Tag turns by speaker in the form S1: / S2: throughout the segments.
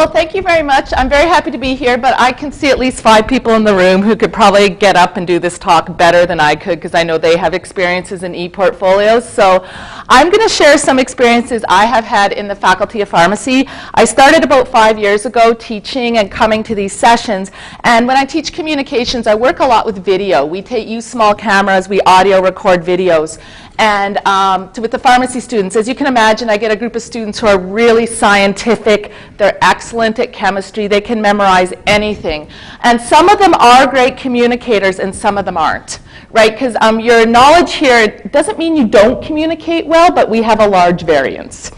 S1: Well, thank you very much. I'm very happy to be here, but I can see at least 5 people in the room who could probably get up and do this talk better than I could, because I know they have experiences in e-portfolios. So I'm going to share some experiences I have had in the Faculty of Pharmacy. I started about 5 years ago teaching and coming to these sessions, and when I teach communications, I work a lot with video. We use small cameras, we audio record videos. And with the pharmacy students, as you can imagine, I get a group of students who are really scientific. They're excellent at chemistry. They can memorize anything. And some of them are great communicators, and some of them aren't, right? Because your knowledge here doesn't mean you don't communicate well, but we have a large variance.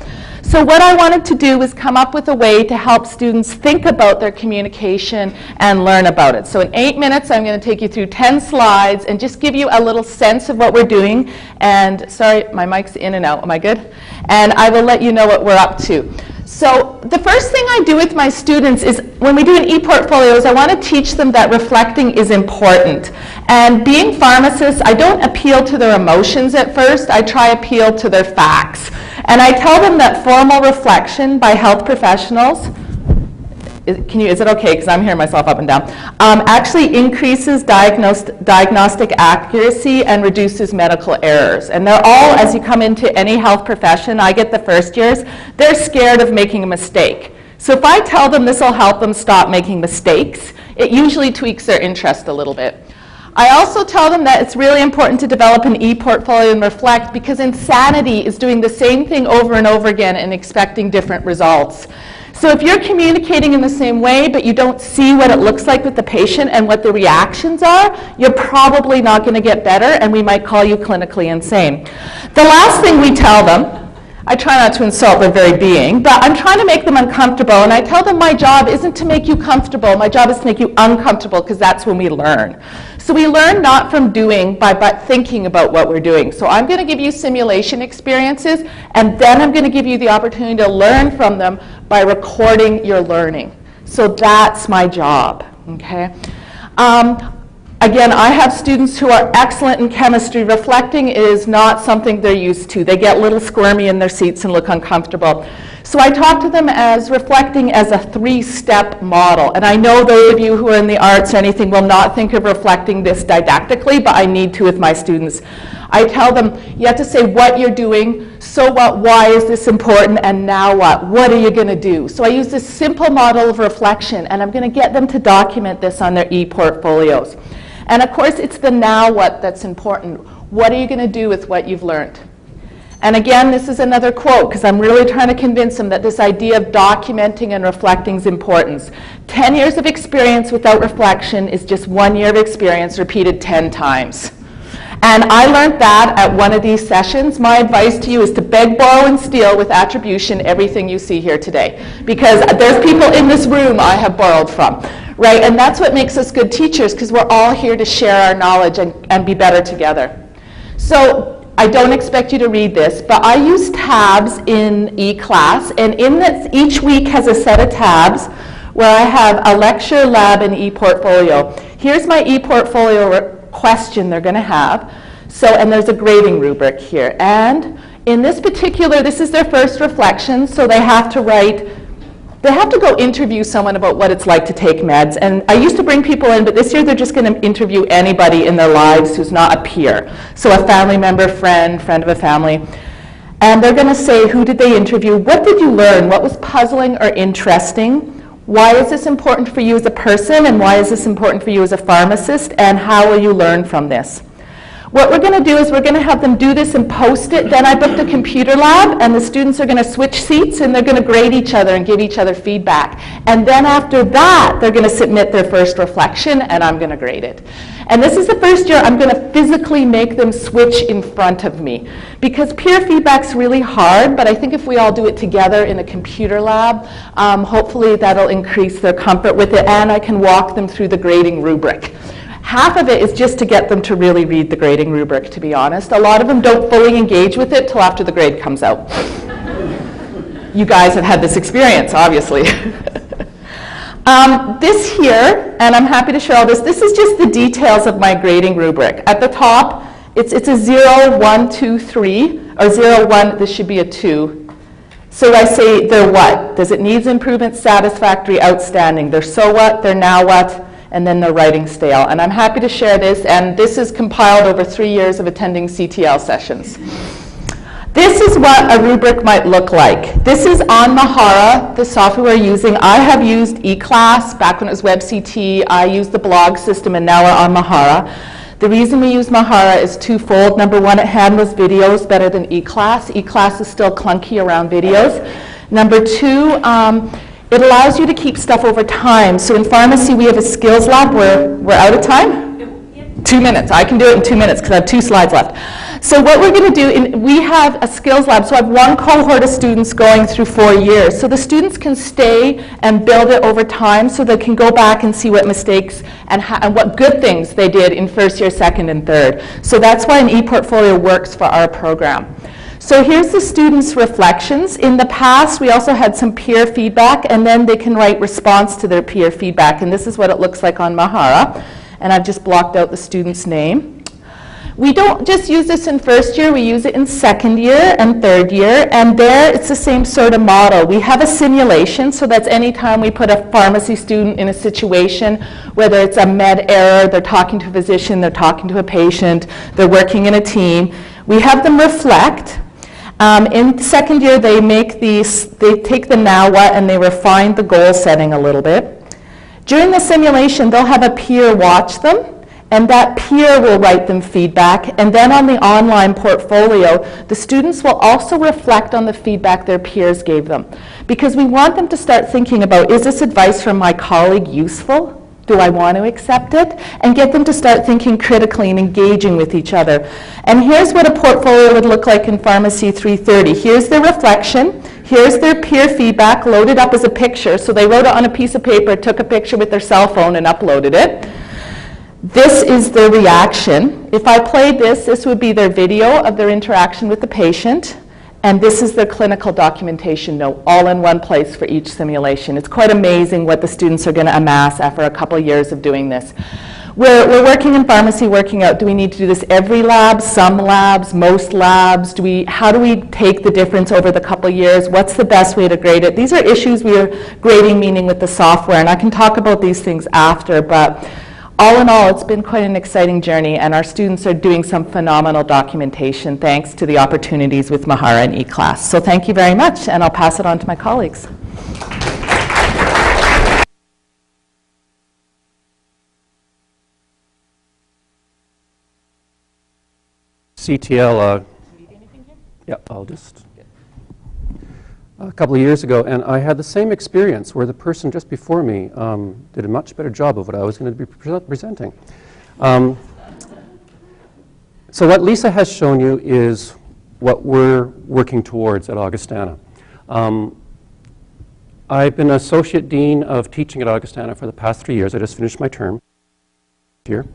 S1: So what I wanted to do was come up with a way to help students think about their communication and learn about it. So in 8 minutes, I'm going to take you through 10 slides and just give you a little sense of what we're doing. And sorry, my mic's in and out. Am I good? And I will let you know what we're up to. So the first thing I do with my students is when we do an e-portfolios, I want to teach them that reflecting is important. And being pharmacists, I don't appeal to their emotions at first. I try appeal to their facts. And I tell them that formal reflection by health professionals, is it okay, because I'm hearing myself up and down, actually increases diagnostic accuracy and reduces medical errors. And they're all, as you come into any health profession, I get the first years, they're scared of making a mistake. So if I tell them this will help them stop making mistakes, it usually tweaks their interest a little bit. I also tell them that it's really important to develop an e-portfolio and reflect, because insanity is doing the same thing over and over again and expecting different results. So if you're communicating in the same way, but you don't see what it looks like with the patient and what the reactions are, you're probably not going to get better, and we might call you clinically insane. The last thing we tell them, I try not to insult their very being, but I'm trying to make them uncomfortable, and I tell them my job isn't to make you comfortable, my job is to make you uncomfortable, because that's when we learn. So we learn not from doing, but thinking about what we're doing. So I'm going to give you simulation experiences, and then I'm going to give you the opportunity to learn from them by recording your learning. So that's my job, okay? Again, I have students who are excellent in chemistry. Reflecting is not something they're used to. They get a little squirmy in their seats and look uncomfortable. So I talk to them as reflecting as a 3-step model. And I know those of you who are in the arts or anything will not think of reflecting this didactically, but I need to with my students. I tell them, you have to say what you're doing, so what, why is this important, and now what? What are you going to do? So I use this simple model of reflection, and I'm going to get them to document this on their e-portfolios. And of course, it's the now what that's important. What are you going to do with what you've learned? And again, this is another quote, because I'm really trying to convince them that this idea of documenting and reflecting is important. 10 years of experience without reflection is just 1 year of experience repeated 10 times. And I learned that at one of these sessions. My advice to you is to beg, borrow, and steal with attribution everything you see here today. Because there's people in this room I have borrowed from. Right, and that's what makes us good teachers, because we're all here to share our knowledge and be better together. So I don't expect you to read this, but I use tabs in e-class, and in this, each week has a set of tabs where I have a lecture, lab, and e-portfolio. Here's my e-portfolio question they're going to have. So, and there's a grading rubric here. And in this particular, this is their first reflection, so they have to write. They have to go interview someone about what it's like to take meds. And I used to bring people in, but this year they're just going to interview anybody in their lives who's not a peer. So a family member, friend of a family. And they're going to say, who did they interview? What did you learn? What was puzzling or interesting? Why is this important for you as a person? And why is this important for you as a pharmacist? And how will you learn from this? What we're going to do is we're going to have them do this and post it. Then I booked a computer lab, and the students are going to switch seats, and they're going to grade each other and give each other feedback. And then after that, they're going to submit their first reflection, and I'm going to grade it. And this is the first year I'm going to physically make them switch in front of me. Because peer feedback's really hard, but I think if we all do it together in a computer lab, hopefully that'll increase their comfort with it, and I can walk them through the grading rubric. Half of it is just to get them to really read the grading rubric, to be honest. A lot of them don't fully engage with it till after the grade comes out. You guys have had this experience, obviously. This here, and I'm happy to share all this, this is just the details of my grading rubric. At the top, it's a 0, 1, 2, 3, or 0, 1, this should be a 2. So I say their what. Does it needs improvement, satisfactory, outstanding? Their so what, their now what, and then their writing stale. And I'm happy to share this, and this is compiled over 3 years of attending CTL sessions. This is what a rubric might look like. This is on Mahara, the software we're using. I have used eClass back when it was WebCT. I used the blog system, and now we're on Mahara. The reason we use Mahara is twofold. Number one, it handles videos better than eClass. eClass is still clunky around videos. Number two, it allows you to keep stuff over time. So in pharmacy, we have a skills lab where we're out of time. 2 minutes. I can do it in 2 minutes because I have 2 slides left. So what we're going to do, we have a skills lab. So I have one cohort of students going through 4 years. So the students can stay and build it over time so they can go back and see what mistakes and what good things they did in first year, second, and third. So that's why an e-portfolio works for our program. So here's the students' reflections. In the past, we also had some peer feedback, and then they can write response to their peer feedback. And this is what it looks like on Mahara. And I've just blocked out the student's name. We don't just use this in first year, we use it in second year and third year, and there it's the same sort of model. We have a simulation, so that's any time we put a pharmacy student in a situation, whether it's a med error, they're talking to a physician, they're talking to a patient, they're working in a team. We have them reflect. In second year, they take the now what and they refine the goal setting a little bit. During the simulation, they'll have a peer watch them, and that peer will write them feedback. And then on the online portfolio, the students will also reflect on the feedback their peers gave them. Because we want them to start thinking about, is this advice from my colleague useful? Do I want to accept it? And get them to start thinking critically and engaging with each other. And here's what a portfolio would look like in Pharmacy 330. Here's their reflection. Here's their peer feedback loaded up as a picture. So they wrote it on a piece of paper, took a picture with their cell phone, and uploaded it. This is their reaction. If I played this, this would be their video of their interaction with the patient. And this is their clinical documentation note, all in one place for each simulation. It's quite amazing what the students are going to amass after a couple of years of doing this. We're working in pharmacy, working out, do we need to do this every lab, some labs, most labs? How do we take the difference over the couple of years? What's the best way to grade it? These are issues we are grading, meaning with the software, and I can talk about these things after, but all in all, it's been quite an exciting journey, and our students are doing some phenomenal documentation thanks to the opportunities with Mahara and eClass. So thank you very much, and I'll pass it on to my colleagues.
S2: CTL, yeah, I'll just, a couple of years ago, and I had the same experience where the person just before me did a much better job of what I was going to be presenting. So what Lisa has shown you is what we're working towards at Augustana. I've been Associate Dean of Teaching at Augustana for the past 3 years. I just finished my term here.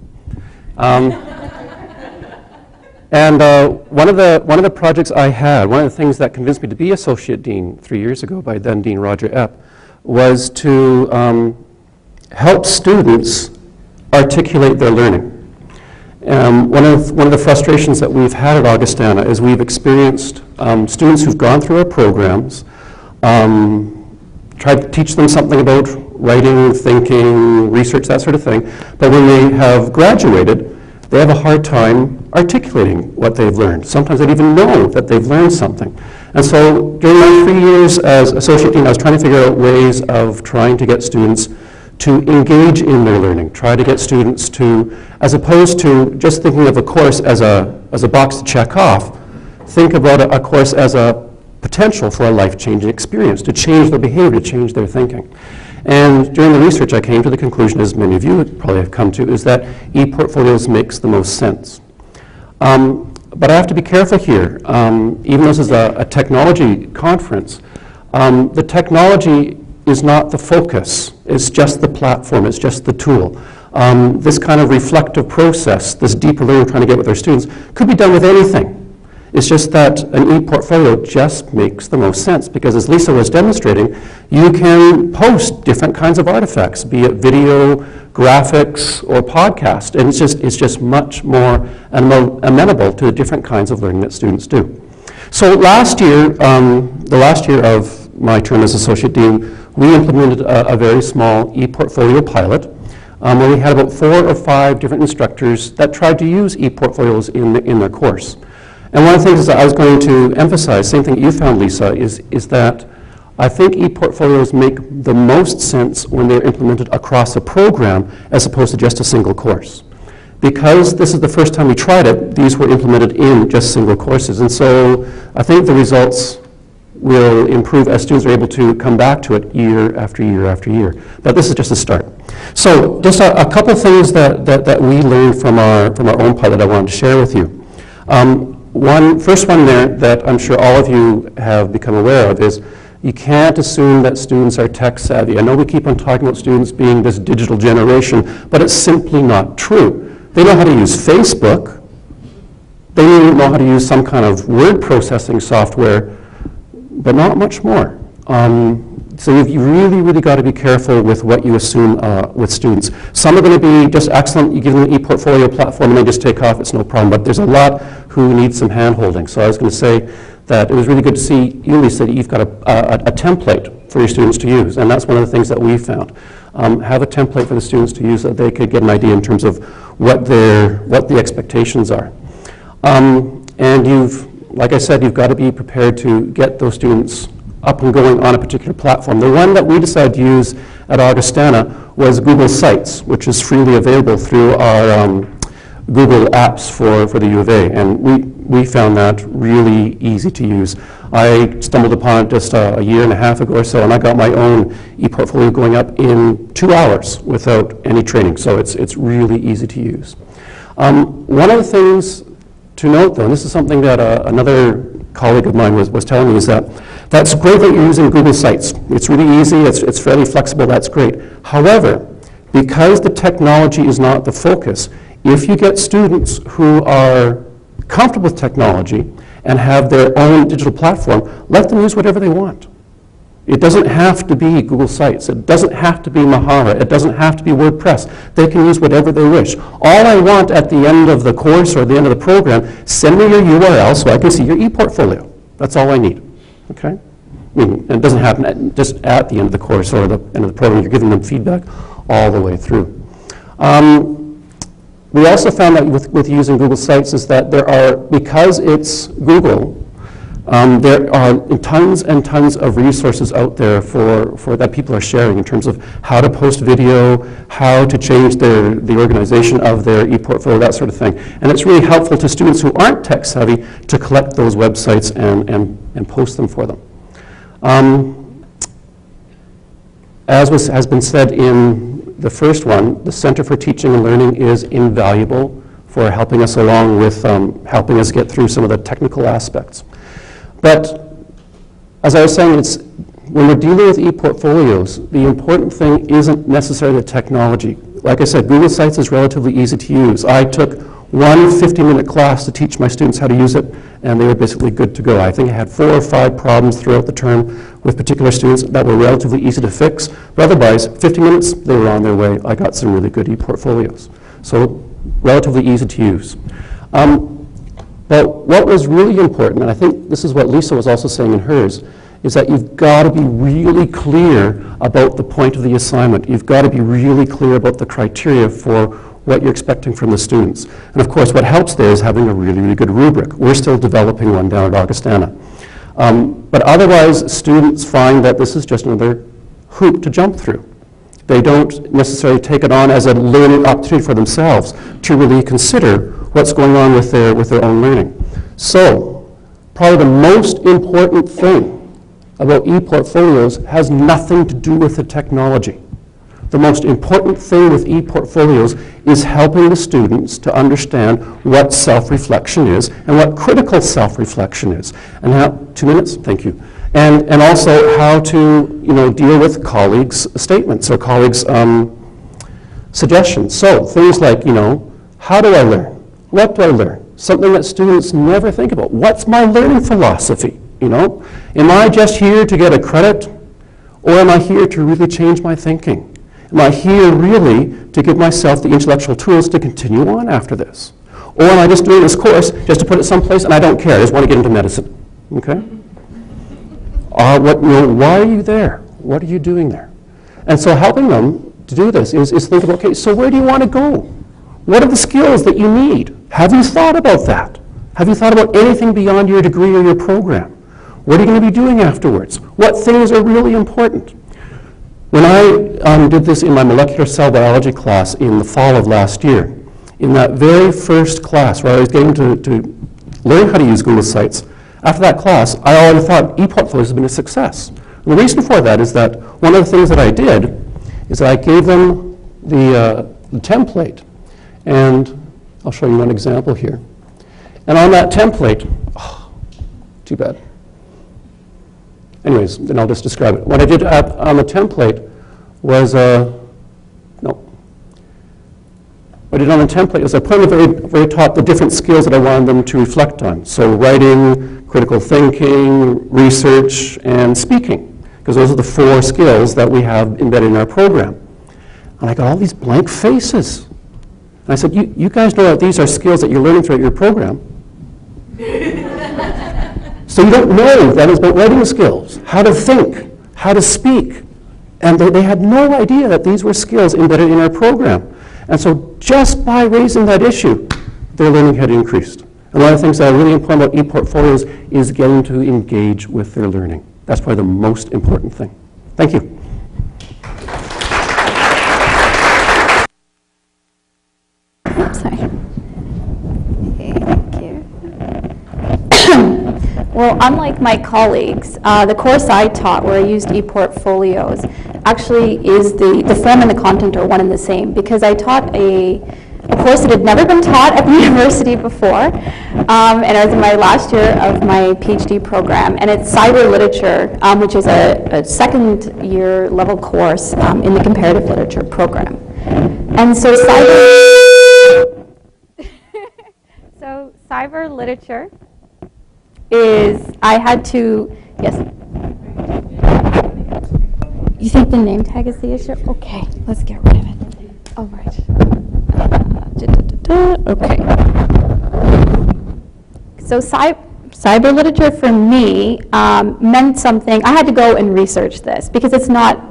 S2: And one of the projects I had, one of the things that convinced me to be Associate Dean 3 years ago by then Dean Roger Epp, was to help students articulate their learning. One of the frustrations that we've had at Augustana is we've experienced students who've gone through our programs, tried to teach them something about writing, thinking, research, that sort of thing, but when they have graduated, they have a hard time articulating what they've learned. Sometimes they don't even know that they've learned something. And so during my 3 years as Associate Dean, I was trying to figure out ways of trying to get students to engage in their learning, try to get students to, as opposed to just thinking of a course as a box to check off, think about a course as a potential for a life-changing experience, to change their behavior, to change their thinking. And during the research, I came to the conclusion, as many of you probably have come to, is that e-portfolios makes the most sense. But I have to be careful here. Even though this is a technology conference, the technology is not the focus. It's just the platform. It's just the tool. This kind of reflective process, this deeper learning we're trying to get with our students, could be done with anything. It's just that an e-portfolio just makes the most sense because, as Lisa was demonstrating, you can post different kinds of artifacts, be it video, graphics, or podcast, and it's just much more amenable to the different kinds of learning that students do. So last year, the last year of my term as Associate Dean, we implemented a very small e-portfolio pilot where we had about 4 or 5 different instructors that tried to use e-portfolios in their course. And one of the things that I was going to emphasize, same thing that you found, Lisa, is that I think e-portfolios make the most sense when they're implemented across a program as opposed to just a single course. Because this is the first time we tried it, these were implemented in just single courses. And so I think the results will improve as students are able to come back to it year after year after year. But this is just a start. So just a couple things that we learned from our own pilot I wanted to share with you. First one there that I'm sure all of you have become aware of is you can't assume that students are tech savvy. I know we keep on talking about students being this digital generation, but it's simply not true. They know how to use Facebook. They know how to use some kind of word processing software, but not much more. So you've really got to be careful with what you assume with students. Some are going to be just excellent. You give them an e-portfolio platform and they just take off, it's no problem. But there's a lot who need some hand-holding. So I was going to say that it was really good to see you, Lisa, that you've got a template for your students to use. And that's one of the things that we found. Have a template for the students to use so that they could get an idea in terms of what the expectations are. And like I said, you've got to be prepared to get those students up and going on a particular platform. The one that we decided to use at Augustana was Google Sites, which is freely available through our Google Apps for the U of A, and we found that really easy to use. I stumbled upon it just a year and a half ago or so, and I got my own e-portfolio going up in 2 hours without any training, so it's really easy to use. One of the things to note, though, and this is something that another colleague of mine was telling me, is that's great that you're using Google Sites. It's really easy, it's fairly flexible, that's great. However, because the technology is not the focus, if you get students who are comfortable with technology and have their own digital platform, let them use whatever they want. It doesn't have to be Google Sites. It doesn't have to be Haave. It doesn't have to be WordPress. They can use whatever they wish. All I want at the end of the course or the end of the program, send me your URL so I can see your e-portfolio. That's all I need, okay? I mean, it doesn't happen just at the end of the course or the end of the program. You're giving them feedback all the way through. We also found that with using Google Sites is that there are, because it's Google, there are tons and tons of resources out there for that people are sharing in terms of how to post video, how to change the organization of their e-portfolio, that sort of thing. And it's really helpful to students who aren't tech savvy to collect those websites and post them for them. As has been said in the first one, the Center for Teaching and Learning is invaluable for helping us along with helping us get through some of the technical aspects. But as I was saying, when we're dealing with e-portfolios, the important thing isn't necessarily the technology. Like I said, Google Sites is relatively easy to use. I took one 50-minute class to teach my students how to use it, and they were basically good to go. I think I had 4 or 5 problems throughout the term with particular students that were relatively easy to fix. But otherwise, 50 minutes, they were on their way. I got some really good e-portfolios. So relatively easy to use. But what was really important, and I think this is what Lisa was also saying in hers, is that you've got to be really clear about the point of the assignment. You've got to be really clear about the criteria for what you're expecting from the students. And of course, what helps there is having a really good rubric. We're still developing one down at Augustana. But otherwise, students find that this is just another hoop to jump through. They don't necessarily take it on as a learning opportunity for themselves to really consider what's going on with their own learning. So, probably the most important thing about e-portfolios has nothing to do with the technology. The most important thing with e-portfolios is helping the students to understand what self-reflection is and what critical self-reflection is. And how, 2 minutes? Thank you. And also how to deal with colleagues' statements or colleagues' suggestions. So things like, how do I learn? What do I learn? Something that students never think about. What's my learning philosophy? Am I just here to get a credit, or am I here to really change my thinking? Am I here really to give myself the intellectual tools to continue on after this? Or am I just doing this course just to put it someplace and I don't care, I just want to get into medicine, okay? Why are you there? What are you doing there? And so helping them to do this is think about, okay, so where do you want to go? What are the skills that you need? Have you thought about that? Have you thought about anything beyond your degree or your program? What are you going to be doing afterwards? What things are really important? When I did this in my molecular cell biology class in the fall of last year, in that very first class where I was getting to learn how to use Google Sites, after that class, I already thought ePortfolios has been a success. And the reason for that is that one of the things that I did is I gave them the template. And I'll show you one example here. And on that template, too bad. Anyways, then I'll just describe it. What I did on the template was, what I did on the template is I put on the very, very top the different skills that I wanted them to reflect on. So writing, critical thinking, research, and speaking, because those are the 4 skills that we have embedded in our program. And I got all these blank faces. And I said, you guys know that these are skills that you're learning throughout your program. So you don't know that it's about writing skills, how to think, how to speak. And they had no idea that these were skills embedded in our program. And so just by raising that issue, their learning had increased. And one of the things that are really important about ePortfolios is getting to engage with their learning. That's probably the most important thing. Thank you.
S3: Sorry. Okay, thank you. Well, unlike my colleagues, the course I taught where I used ePortfolios actually is the form and the content are one and the same, because I taught a course that had never been taught at the university before, and I was in my last year of my PhD program, and it's cyber literature, which is a second year level course in the comparative literature program. And so cyber literature is, I had to, yes? You think the name tag is the issue? Okay, let's get rid of it. All right. Okay. So cyber literature for me meant something. I had to go and research this because it's not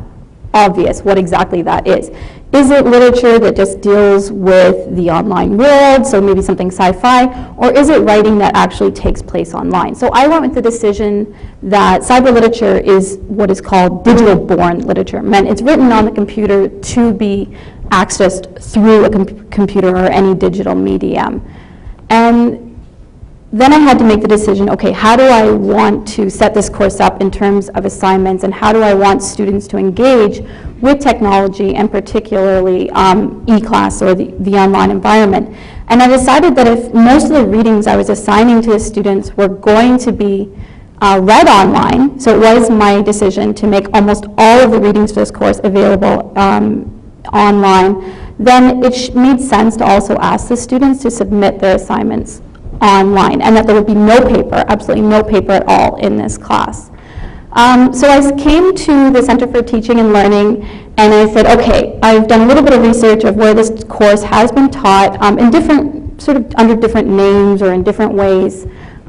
S3: obvious what exactly that is. Is it literature that just deals with the online world, so maybe something sci-fi, or is it writing that actually takes place online? So I went with the decision that cyber literature is what is called digital-born literature. Meant it's written on the computer to be accessed through a computer or any digital medium. And then I had to make the decision, okay, how do I want to set this course up in terms of assignments, and how do I want students to engage with technology, and particularly e-class or the online environment? And I decided that if most of the readings I was assigning to the students were going to be read online, so it was my decision to make almost all of the readings for this course available online, then it made sense to also ask the students to submit their assignments online, and that there would be no paper, absolutely no paper at all in this class. So I came to the Center for Teaching and Learning, and I said, okay, I've done a little bit of research of where this course has been taught in different, sort of under different names or in different ways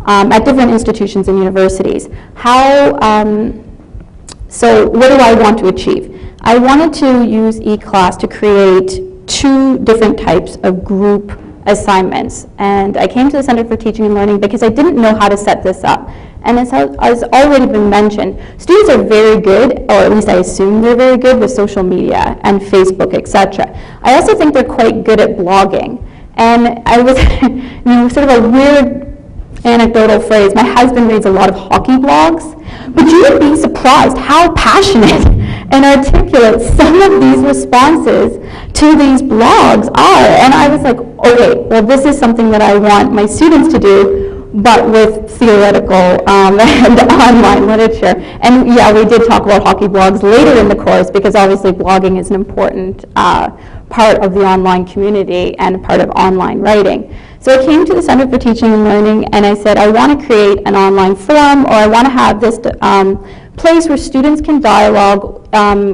S3: at different institutions and universities. So what do I want to achieve? I wanted to use eClass to create 2 different types of group assignments. And I came to the Center for Teaching and Learning because I didn't know how to set this up. And as has already been mentioned, students are very good, or at least I assume they're very good with social media and Facebook, etc. I also think they're quite good at blogging. And I was, sort of a weird anecdotal phrase, my husband reads a lot of hockey blogs, but you would be surprised how passionate and articulate some of these responses to these blogs are. And I was like, okay, well, this is something that I want my students to do, but with theoretical and online literature. And yeah, we did talk about hockey blogs later in the course, because obviously blogging is an important part of the online community and part of online writing. So I came to the Center for Teaching and Learning, and I said, I want to create an online forum, or I want to have this place where students can dialogue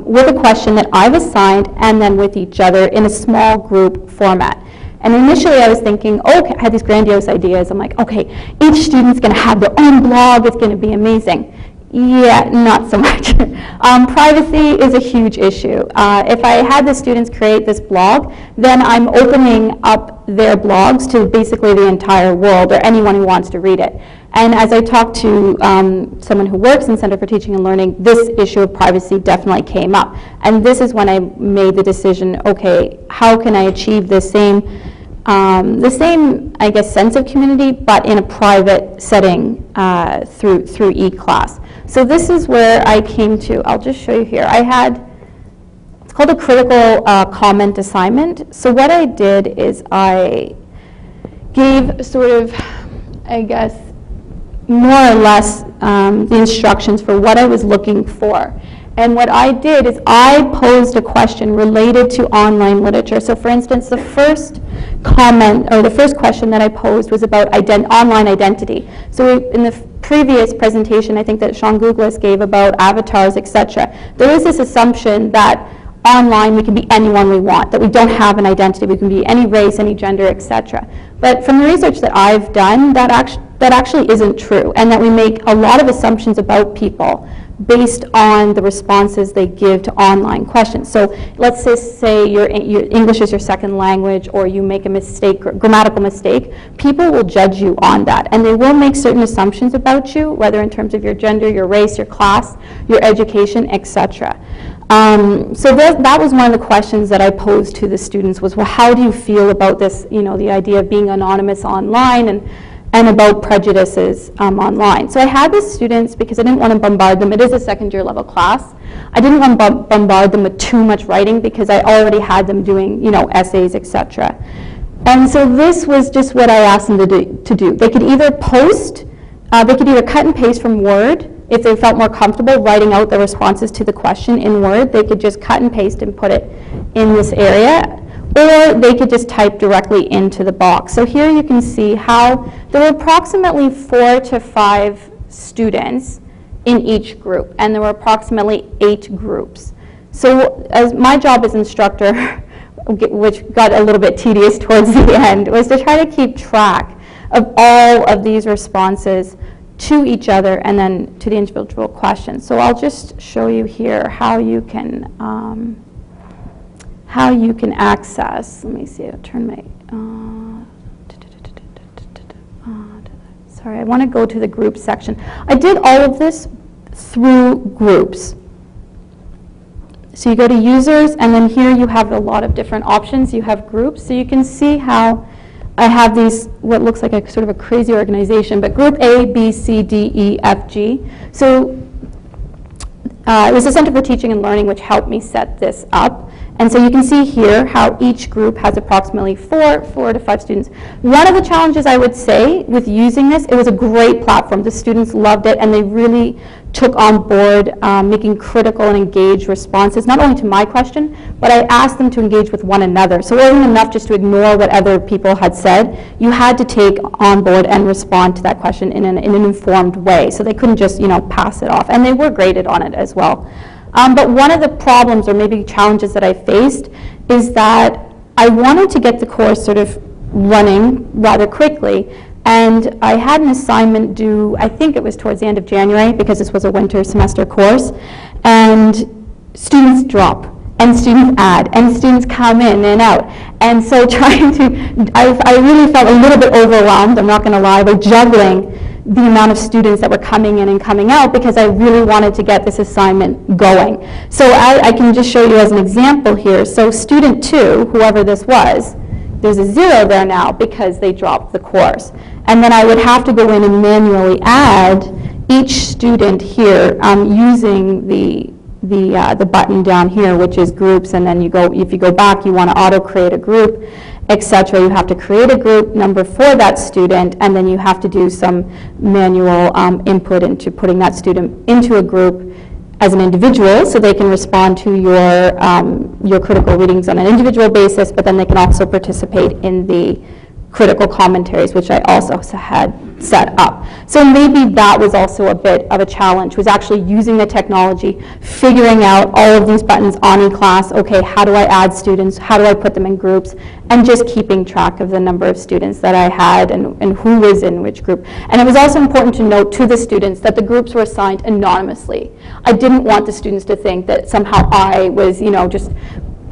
S3: with a question that I've assigned, and then with each other in a small group format. And initially I was thinking, okay, I had these grandiose ideas. I'm like, okay, each student's going to have their own blog. It's going to be amazing. Yeah, not so much. Privacy is a huge issue. If I had the students create this blog, then I'm opening up their blogs to basically the entire world or anyone who wants to read it. And as I talked to someone who works in Center for Teaching and Learning, this issue of privacy definitely came up. And this is when I made the decision, okay, how can I achieve the same, I guess, sense of community, but in a private setting through e-class. So this is where I came to. I'll just show you here. It's called a critical comment assignment. So what I did is I gave sort of, I guess, more or less the instructions for what I was looking for. And what I did is I posed a question related to online literature. So for instance, the first comment, or the first question that I posed was about online identity. So in the previous presentation, I think that Sean Guirguis gave about avatars, etc., there is this assumption that online we can be anyone we want, that we don't have an identity, we can be any race, any gender, etc. But from the research that I've done, that actually isn't true, and that we make a lot of assumptions about people based on the responses they give to online questions. So let's say your English is your second language, or you make a mistake, grammatical mistake, people will judge you on that, and they will make certain assumptions about you, whether in terms of your gender, your race, your class, your education, etc. So that was one of the questions that I posed to the students was, well, how do you feel about this, the idea of being anonymous online and about prejudices online. So I had the students, because I didn't want to bombard them, it is a second year level class, I didn't want to bombard them with too much writing because I already had them doing essays, etc. And so this was just what I asked them to do. They could either post, they could either cut and paste from Word. If they felt more comfortable writing out the responses to the question in Word, they could just cut and paste and put it in this area, or they could just type directly into the box. So here you can see how there were approximately 4 to 5 students in each group, and there were approximately 8 groups. So as my job as instructor, which got a little bit tedious towards the end, was to try to keep track of all of these responses to each other and then to the individual questions. So I'll just show you here how you can access. Let me see. I'll turn my. Sorry, I want to go to the group section. I did all of this through groups. So you go to users, and then here you have a lot of different options. You have groups, so you can see how I have these, what looks like a sort of a crazy organization, but group A, B, C, D, E, F, G. So it was the Center for Teaching and Learning which helped me set this up. And so you can see here how each group has approximately 4 to 5 students. One of the challenges I would say with using this, it was a great platform. The students loved it, and they really took on board making critical and engaged responses, not only to my question, but I asked them to engage with one another. So it wasn't enough just to ignore what other people had said. You had to take on board and respond to that question in an informed way. So they couldn't just pass it off. And they were graded on it as well. But one of the problems, or maybe challenges that I faced, is that I wanted to get the course sort of running rather quickly, and I had an assignment due, I think it was towards the end of January, because this was a winter semester course, and students drop, and students add, and students come in and out. And so I really felt a little bit overwhelmed, I'm not going to lie, by juggling the amount of students that were coming in and coming out, because I really wanted to get this assignment going. So I can just show you as an example here. So student 2, whoever this was, there's a 0 there now because they dropped the course. And then I would have to go in and manually add each student here using the button down here, which is groups, and then if you go back, you want to auto create a group, etc. You have to create a group number for that student, and then you have to do some manual input into putting that student into a group as an individual, so they can respond to your critical readings on an individual basis, but then they can also participate in the critical commentaries, which I also had set up. So maybe that was also a bit of a challenge, was actually using the technology, figuring out all of these buttons on eClass. Okay, how do I add students? How do I put them in groups? And just keeping track of the number of students that I had and who was in which group. And it was also important to note to the students that the groups were assigned anonymously. I didn't want the students to think that somehow I was, just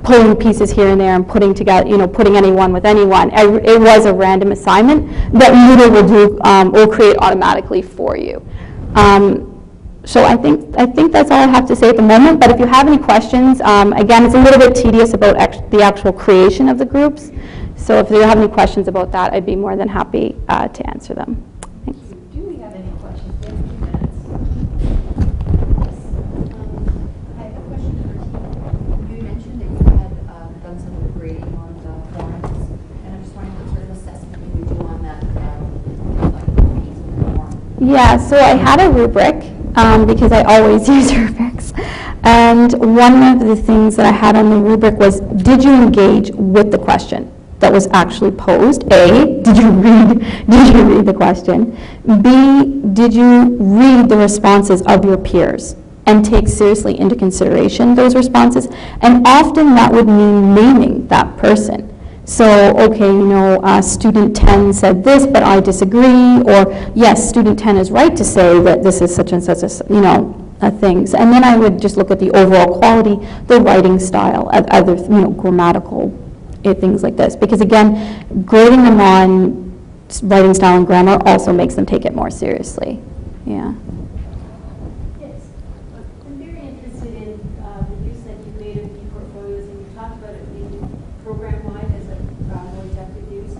S3: pulling pieces here and there and putting together, putting anyone with anyone. It was a random assignment that Moodle will create automatically for you. So I think that's all I have to say at the moment. But if you have any questions, again, it's a little bit tedious about the actual creation of the groups. So if you have any questions about that, I'd be more than happy to answer them. Thanks.
S4: Do we have any questions? We have a few minutes. I have a question for you. You mentioned that you had done some of the grading on the forms, and I'm just wondering what sort of assessment you would do on that, like the form.
S3: Yeah, so I had a rubric because I always use rubrics. And one of the things that I had on the rubric was, did you engage with the question that was actually posed? A, did you read the question? B, did you read the responses of your peers and take seriously into consideration those responses? And often that would mean naming that person. So, okay, student 10 said this, but I disagree, or yes, student 10 is right to say that this is such and such a, things. And then I would just look at the overall quality, the writing style, other, grammatical things like this. Because again, grading them on writing style and grammar also makes them take it more seriously. Yeah.
S5: Yes. I'm very interested in the use that you made of e-portfolios, and you talked about it being program-wide as a more effective use.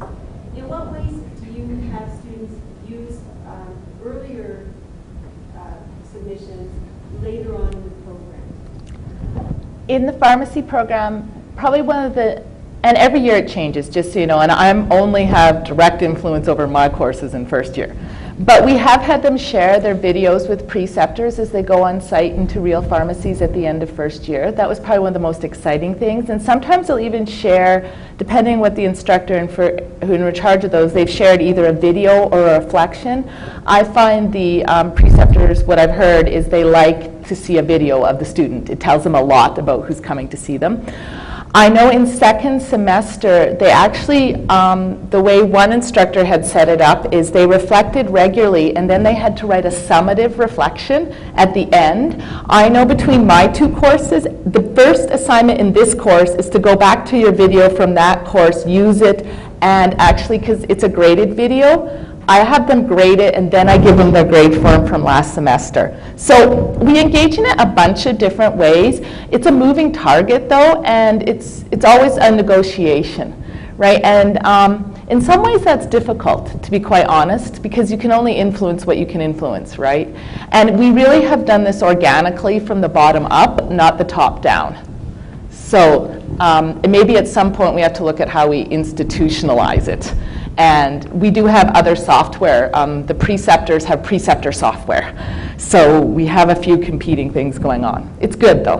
S5: In what ways do you have students use earlier submissions later on in the program?
S1: In the pharmacy program, probably one of the, and every year it changes, just so you know, and I only have direct influence over my courses in first year. But we have had them share their videos with preceptors as they go on site into real pharmacies at the end of first year. That was probably one of the most exciting things. And sometimes they'll even share, depending what the instructor and who's in charge of those, they've shared either a video or a reflection. I find the preceptors, what I've heard is they like to see a video of the student. It tells them a lot about who's coming to see them. I know in second semester, they actually, the way one instructor had set it up is they reflected regularly and then they had to write a summative reflection at the end. I know between my two courses, the first assignment in this course is to go back to your video from that course, use it, and actually, because it's a graded video, I have them grade it, and then I give them their grade form from last semester. So we engage in it a bunch of different ways. It's a moving target, though, and it's always a negotiation, right? And in some ways, that's difficult, to be quite honest, because you can only influence what you can influence, right? And we really have done this organically from the bottom up, not the top down. So maybe at some point we have to look at how we institutionalize it. And we do have other software. The preceptors have preceptor software. So we have a few competing things going on. It's good, though.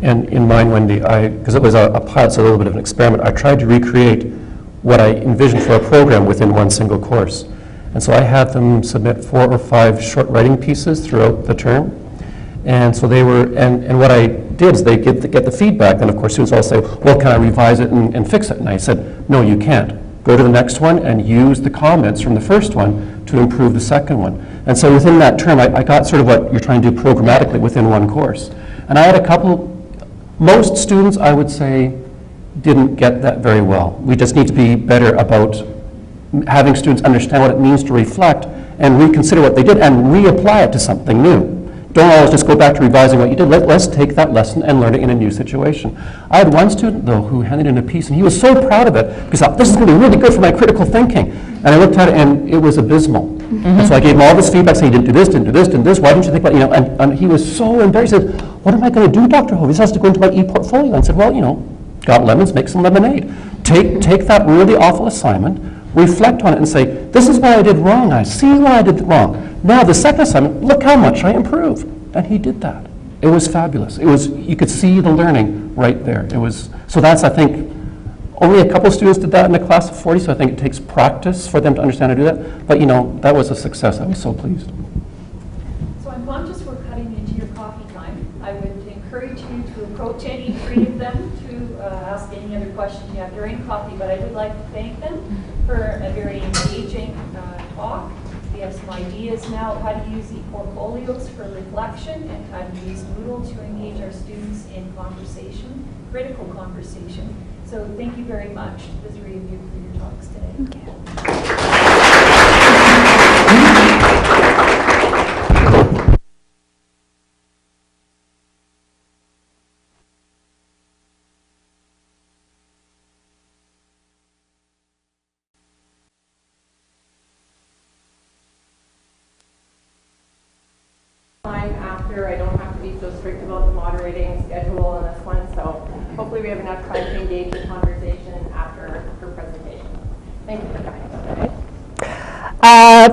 S2: And in mine, Wendy, because it was a pilot, so a little bit of an experiment, I tried to recreate what I envisioned for a program within one single course. And so I had them submit 4 or 5 short writing pieces throughout the term. And so they were, and what I did is they get the feedback, and of course students all say, well, can I revise it and fix it? And I said, no, you can't. Go to the next one and use the comments from the first one to improve the second one. And so within that term, I got sort of what you're trying to do programmatically within one course. And I had a couple, most students, I would say, didn't get that very well. We just need to be better about having students understand what it means to reflect and reconsider what they did and reapply it to something new. Don't always just go back to revising what you did. Let's take that lesson and learn it in a new situation. I had one student, though, who handed in a piece, and he was so proud of it because he thought, this is going to be really good for my critical thinking. And I looked at it, and it was abysmal. And so I gave him all this feedback, saying, you didn't do this, didn't do this, didn't do this. Why didn't you think about, and he was so embarrassed. He said, what am I going to do, Dr. Haave? This has to go into my e-portfolio. And I said, well, got lemons, make some lemonade. Take that really awful assignment, reflect on it, and say, this is what I did wrong. I see what I did wrong. Now, the second assignment, look how much I improved. And he did that. It was fabulous. You could see the learning right there. So that's, I think, Only a couple students did that in a class of 40, so I think it takes practice for them to understand how to do that. But, you know, that was a success. I was so pleased.
S5: So I'm conscious we're cutting into your coffee time. I would encourage you to approach any three of them to ask any other questions you have during coffee, but I would like to thank them for a very engaging talk. We have some ideas now of how to use e-portfolios for reflection and how to use Moodle to engage our students in conversation, critical conversation. So thank you very much to the three of you for your talks today.
S3: Thank you.
S6: After, I don't have to be so strict about the moderating schedule on this one, so hopefully we have enough time to engage in conversation after her presentation. Thank you for coming today.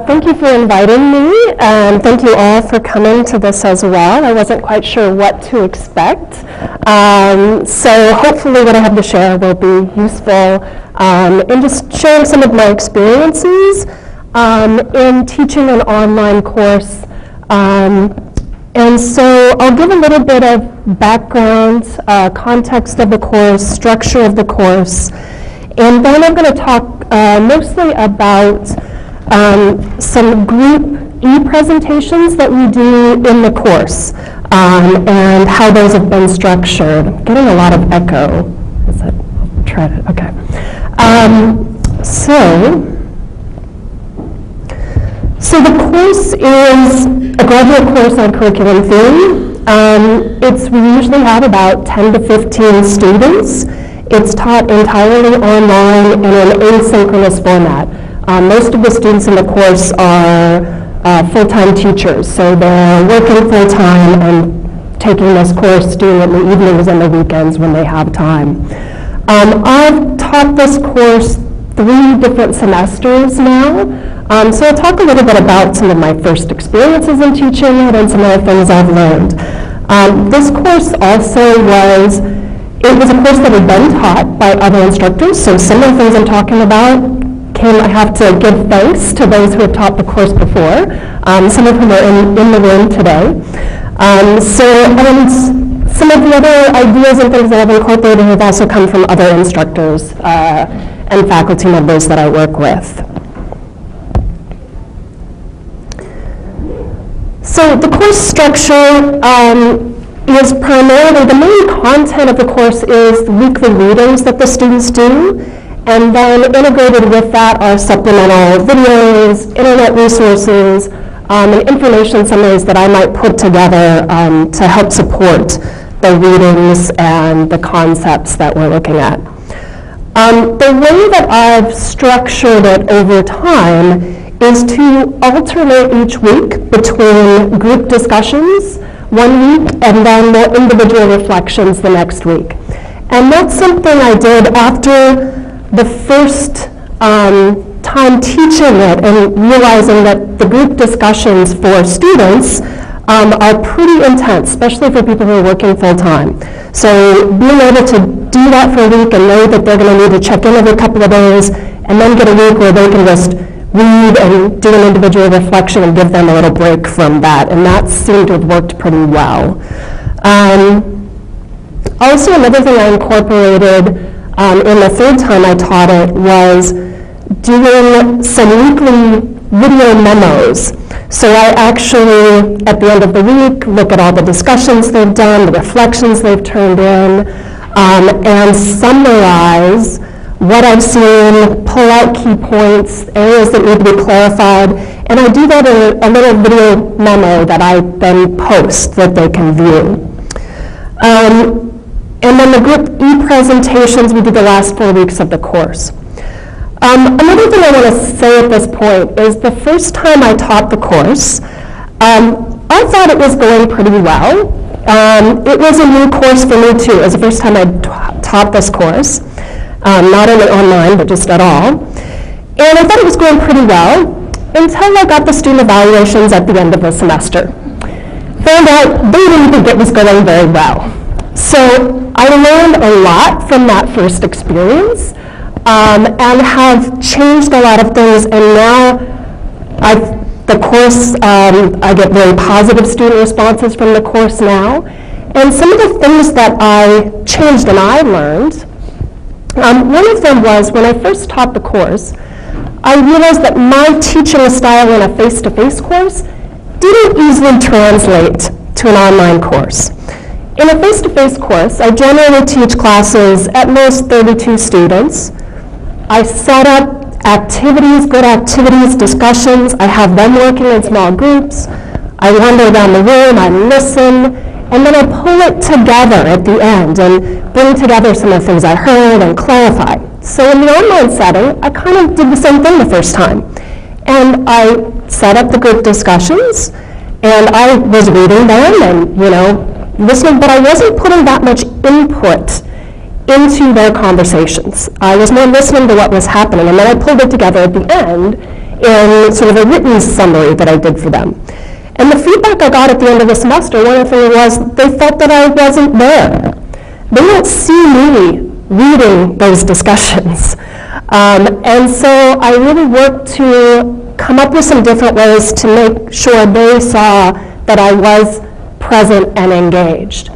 S7: Thank you for inviting me, and thank you all for coming to this as well. I wasn't quite sure what to expect, so hopefully what I have to share will be useful in just sharing some of my experiences in teaching an online course. And so I'll give a little bit of background, context of the course, structure of the course, and then I'm going to talk mostly about some group e-presentations that we do in the course and how those have been structured. I'm getting a lot of echo. I'll try to, okay. So the course is a graduate course on curriculum theory. We usually have about 10 to 15 students. It's taught entirely online in an asynchronous format. Most of the students in the course are full-time teachers, so they're working full-time and taking this course, doing it in the evenings and the weekends when they have time. I've taught this course 3 different semesters now. So I'll talk a little bit about some of my first experiences in teaching it and some of the things I've learned. This course also was a course that had been taught by other instructors, so some of the things I'm talking about I have to give thanks to those who have taught the course before, some of whom are in the room today. And some of the other ideas and things that I've incorporated have also come from other instructors and faculty members that I work with. So the course structure is primarily, the main content of the course is the weekly readings that the students do, and then integrated with that are supplemental videos, internet resources, and information summaries that I might put together to help support the readings and the concepts that we're looking at. The way that I've structured it over time is to alternate each week between group discussions one week and then more individual reflections the next week. And that's something I did after the first time teaching it and realizing that the group discussions for students are pretty intense, especially for people who are working full-time. So being able to do that for a week and know that they're going to need to check in every couple of days and then get a week where they can just read and do an individual reflection and give them a little break from that, and that seemed to have worked pretty well. Also, another thing I incorporated in the third time I taught it was doing some weekly video memos. So I actually, at the end of the week, look at all the discussions they've done, the reflections they've turned in, and summarize what I've seen, pull out key points, areas that need to be clarified, and I do that in a little video memo that I then post that they can view. And then the group e-presentations we do the last 4 weeks of the course. Another thing I want to say at this point is the first time I taught the course, I thought it was going pretty well. It was a new course for me too. It was the first time I taught this course. Not only online, but just at all. And I thought it was going pretty well until I got the student evaluations at the end of the semester. Found out they didn't think it was going very well. So I learned a lot from that first experience and have changed a lot of things, and now the course, I get very positive student responses from the course now. And some of the things that I changed and I learned, one of them was when I first taught the course, I realized that my teaching style in a face-to-face course didn't easily translate to an online course. In a face-to-face course, I generally teach classes at most 32 students. I set up activities, good activities, discussions. I have them working in small groups. I wander around the room, I listen, and then I pull it together at the end and bring together some of the things I heard and clarify. So in the online setting, I kind of did the same thing the first time. And I set up the group discussions, and I was reading them and, listening, but I wasn't putting that much input into their conversations. I was more listening to what was happening, and then I pulled it together at the end in sort of a written summary that I did for them. And the feedback I got at the end of the semester, one of the things was they felt that I wasn't there. They don't see me reading those discussions. And so I really worked to come up with some different ways to make sure they saw that I was present and engaged.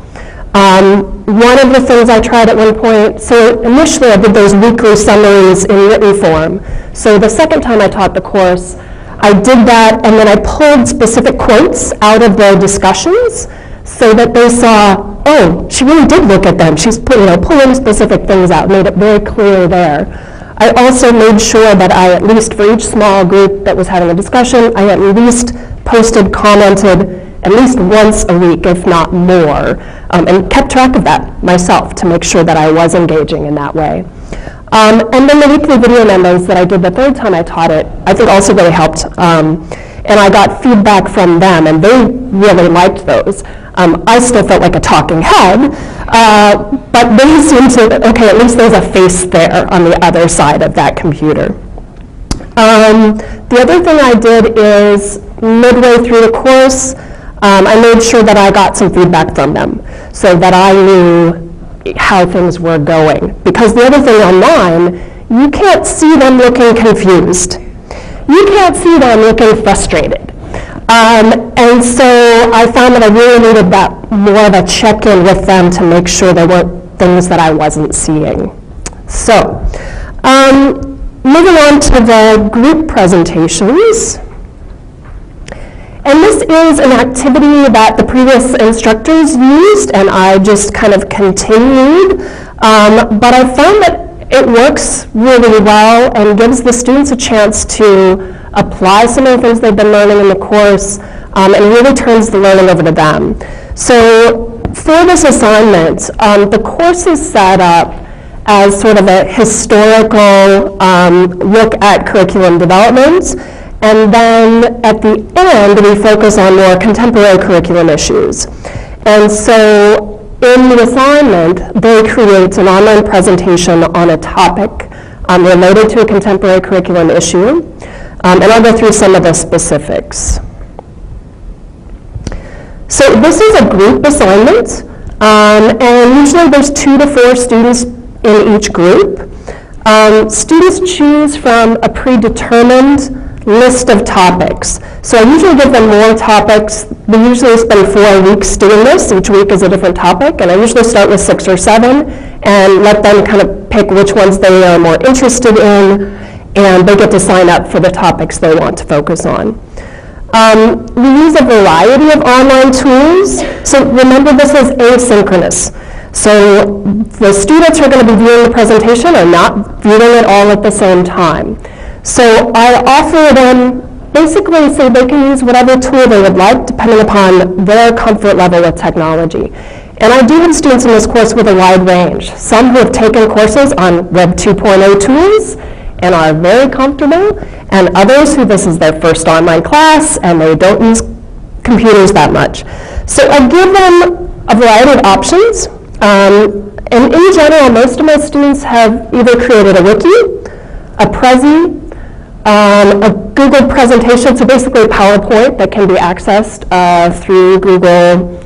S7: One of the things I tried at one point, so initially I did those weekly summaries in written form. So the second time I taught the course, I did that, and then I pulled specific quotes out of the discussions so that they saw, oh, she really did look at them. She's pulling specific things out, made it very clear there. I also made sure that I, at least for each small group that was having a discussion, I at least posted, commented, at least once a week, if not more, and kept track of that myself to make sure that I was engaging in that way. And then the weekly video memos that I did the third time I taught it, I think also really helped. And I got feedback from them, and they really liked those. I still felt like a talking head, but they seemed to, okay, at least there's a face there on the other side of that computer. The other thing I did is, midway through the course, I made sure that I got some feedback from them so that I knew how things were going. Because the other thing online, you can't see them looking confused. You can't see them looking frustrated. And so I found that I really needed that more of a check-in with them to make sure there weren't things that I wasn't seeing. So, moving on to the group presentations. And this is an activity that the previous instructors used, and I just kind of continued. But I found that it works really well and gives the students a chance to apply some of the things they've been learning in the course, and really turns the learning over to them. So for this assignment, the course is set up as sort of a historical look at curriculum development. And then at the end, we focus on more contemporary curriculum issues. And so in the assignment, they create an online presentation on a topic related to a contemporary curriculum issue. And I'll go through some of the specifics. So this is a group assignment, and usually there's 2 to 4 students in each group. Students choose from a predetermined list of topics. So I usually give them more topics. We usually spend 4 weeks doing this. Each week is a different topic, and I usually start with 6 or 7 and let them kind of pick which ones they are more interested in, and they get to sign up for the topics they want to focus on. We use a variety of online tools. So remember, this is asynchronous. So the students who are going to be viewing the presentation are not viewing it all at the same time. So I offer them basically so they can use whatever tool they would like depending upon their comfort level with technology. And I do have students in this course with a wide range. Some who have taken courses on Web 2.0 tools and are very comfortable, and others who this is their first online class and they don't use computers that much. So I give them a variety of options. And in general, most of my students have either created a wiki, a Prezi, a Google presentation, so basically a PowerPoint that can be accessed through Google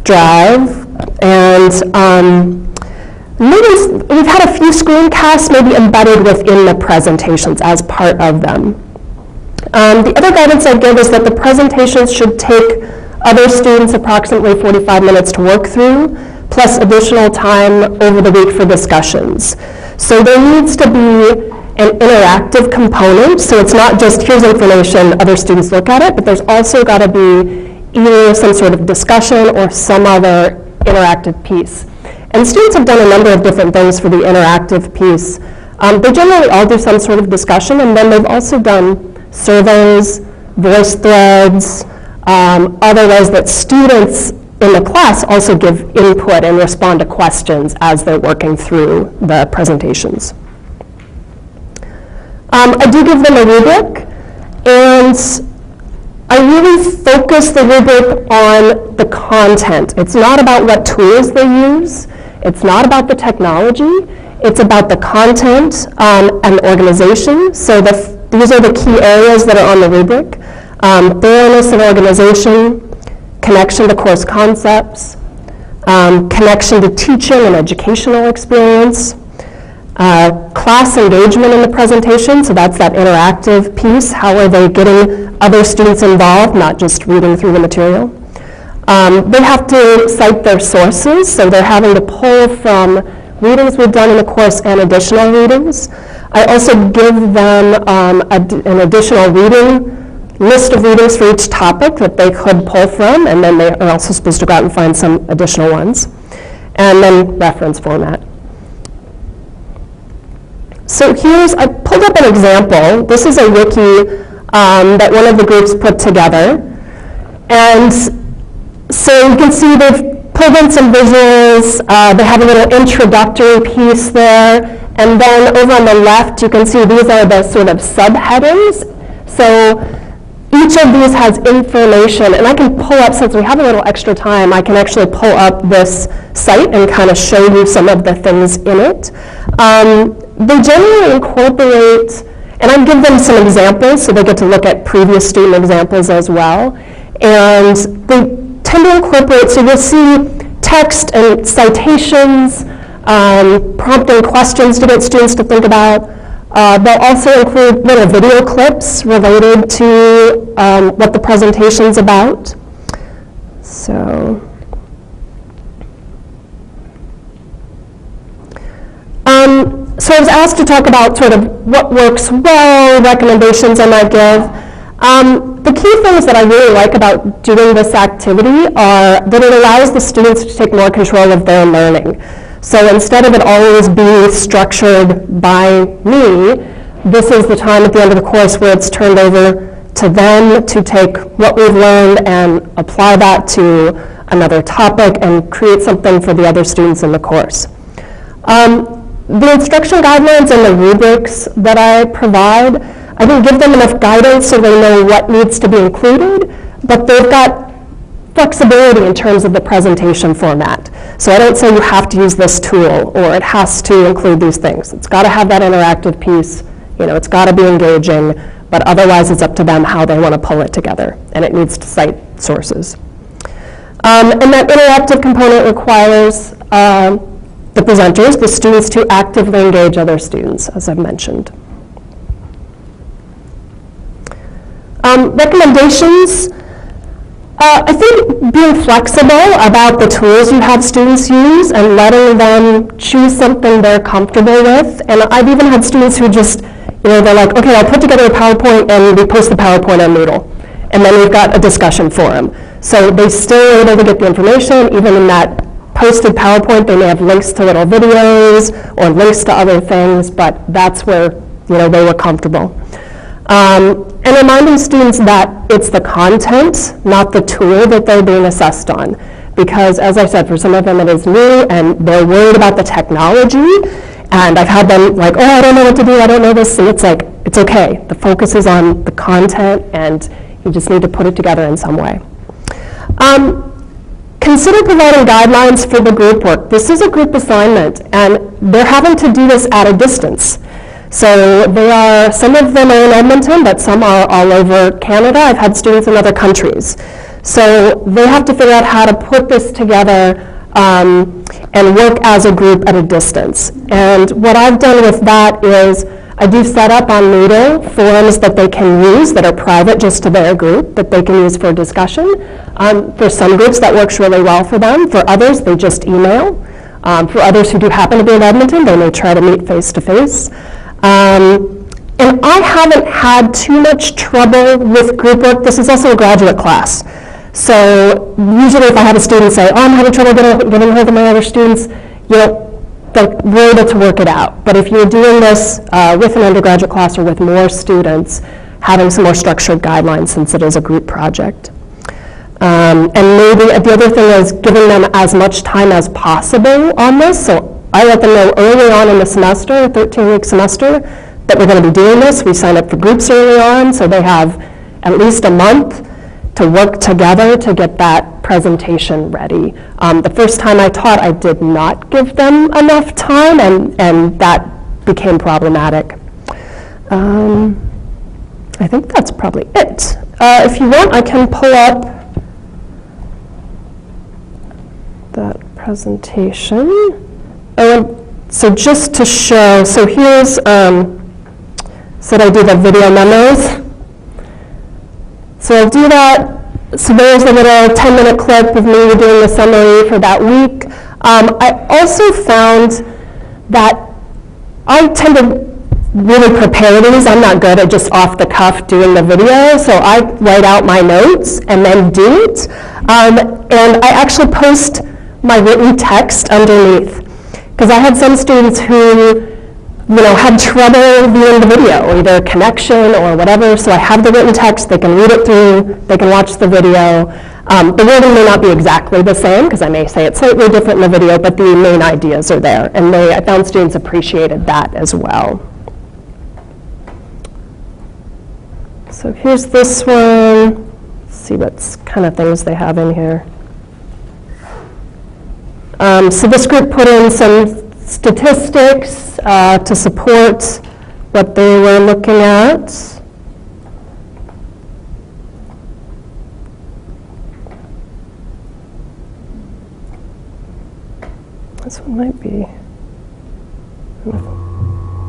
S7: Drive, and and maybe we've had a few screencasts maybe embedded within the presentations as part of them. The other guidance I give is that the presentations should take other students approximately 45 minutes to work through, plus additional time over the week for discussions. So there needs to be an interactive component, so it's not just here's information, other students look at it, but there's also got to be either some sort of discussion or some other interactive piece. And students have done a number of different things for the interactive piece. They generally all do some sort of discussion, and then they've also done surveys, voice threads, other ways that students in the class also give input and respond to questions as they're working through the presentations. I do give them a rubric, and I really focus the rubric on the content. It's not about what tools they use. It's not about the technology. It's about the content and organization. So these are the key areas that are on the rubric. Thoroughness and organization, connection to course concepts, connection to teaching and educational experience, class engagement in the presentation, so that's that interactive piece. How are they getting other students involved, not just reading through the material? They have to cite their sources, so they're having to pull from readings we've done in the course and additional readings. I also give them an additional list of readings for each topic that they could pull from, and then they are also supposed to go out and find some additional ones. And then reference format. So I pulled up an example. This is a wiki that one of the groups put together. And so you can see they've pulled in some visuals. They have a little introductory piece there. And then over on the left, you can see these are the sort of subheadings. So each of these has information, and I can pull up, since we have a little extra time, I can actually pull up this site and kind of show you some of the things in it. They generally incorporate, and I give them some examples, so they get to look at previous student examples as well. And they tend to incorporate, so you'll see text and citations, prompting questions to get students to think about. They'll also include little video clips related to what the presentation's about. So I was asked to talk about sort of what works well, recommendations I might give. The key things that I really like about doing this activity are that it allows the students to take more control of their learning. So instead of it always being structured by me, this is the time at the end of the course where it's turned over to them to take what we've learned and apply that to another topic and create something for the other students in the course. The instruction guidelines and the rubrics that I provide, I can give them enough guidance so they know what needs to be included, but they've got flexibility in terms of the presentation format. So I don't say you have to use this tool or it has to include these things. It's got to have that interactive piece, it's got to be engaging, but otherwise it's up to them how they want to pull it together, and it needs to cite sources. And that interactive component requires the presenters, the students, to actively engage other students, as I've mentioned. Recommendations. I think being flexible about the tools you have students use and letting them choose something they're comfortable with. And I've even had students who just, they're like, okay, I'll put together a PowerPoint and we post the PowerPoint on Moodle. And then we've got a discussion for them. So they still are able to get the information. Even in that posted PowerPoint, they may have links to little videos or links to other things, but that's where they were comfortable. And reminding students that it's the content, not the tool that they're being assessed on. Because as I said, for some of them it is new and they're worried about the technology. And I've had them like, oh, I don't know what to do, I don't know this. And it's like, it's okay. The focus is on the content and you just need to put it together in some way. Consider providing guidelines for the group work. This is a group assignment and they're having to do this at a distance. So some of them are in Edmonton, but some are all over Canada. I've had students in other countries. So they have to figure out how to put this together and work as a group at a distance. And what I've done with that is I do set up on Moodle forums that they can use that are private just to their group, that they can use for discussion. For some groups, that works really well for them. For others, they just email. For others who do happen to be in Edmonton, they may try to meet face-to-face. And I haven't had too much trouble with group work. This is also a graduate class. So usually if I have a student say, oh, I'm having trouble getting hold of my other students, we're able to work it out. But if you're doing this with an undergraduate class or with more students, having some more structured guidelines since it is a group project. And maybe the other thing is giving them as much time as possible on this. So I let them know early on in the semester, a 13-week semester, that we're going to be doing this. We sign up for groups early on, so they have at least a month to work together to get that presentation ready. The first time I taught, I did not give them enough time, and that became problematic. I think that's probably it. If you want, I can pull up that presentation. Oh, so just to show, so here's, so I do the video memos. So I'll do that. So there's a little 10-minute clip of me doing the summary for that week. I also found that I tend to really prepare these. I'm not good at just off the cuff doing the video, so I write out my notes and then do it. And I actually post my written text underneath, because I had some students who had trouble viewing the video, either connection or whatever, so I have the written text, they can read it through, they can watch the video. The wording may not be exactly the same, because I may say it's slightly different in the video, but the main ideas are there, and I found students appreciated that as well. So here's this one. Let's see what kind of things they have in here. So this group put in some statistics to support what they were looking at. This one might be.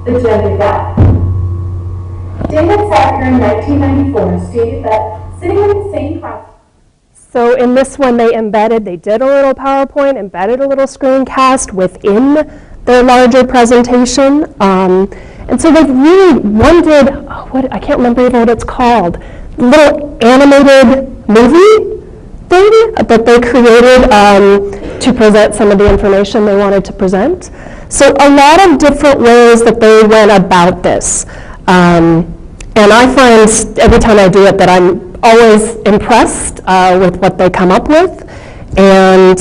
S8: Agenda gap. David Sacker in 1994 stated that sitting in the same class.
S7: So in this one, they did a little PowerPoint, embedded a little screencast within their larger presentation. And so they really, one did, I can't remember even what it's called, a little animated movie thing that they created to present some of the information they wanted to present. So a lot of different ways that they went about this. And I find every time I do it that I'm always impressed with what they come up with, and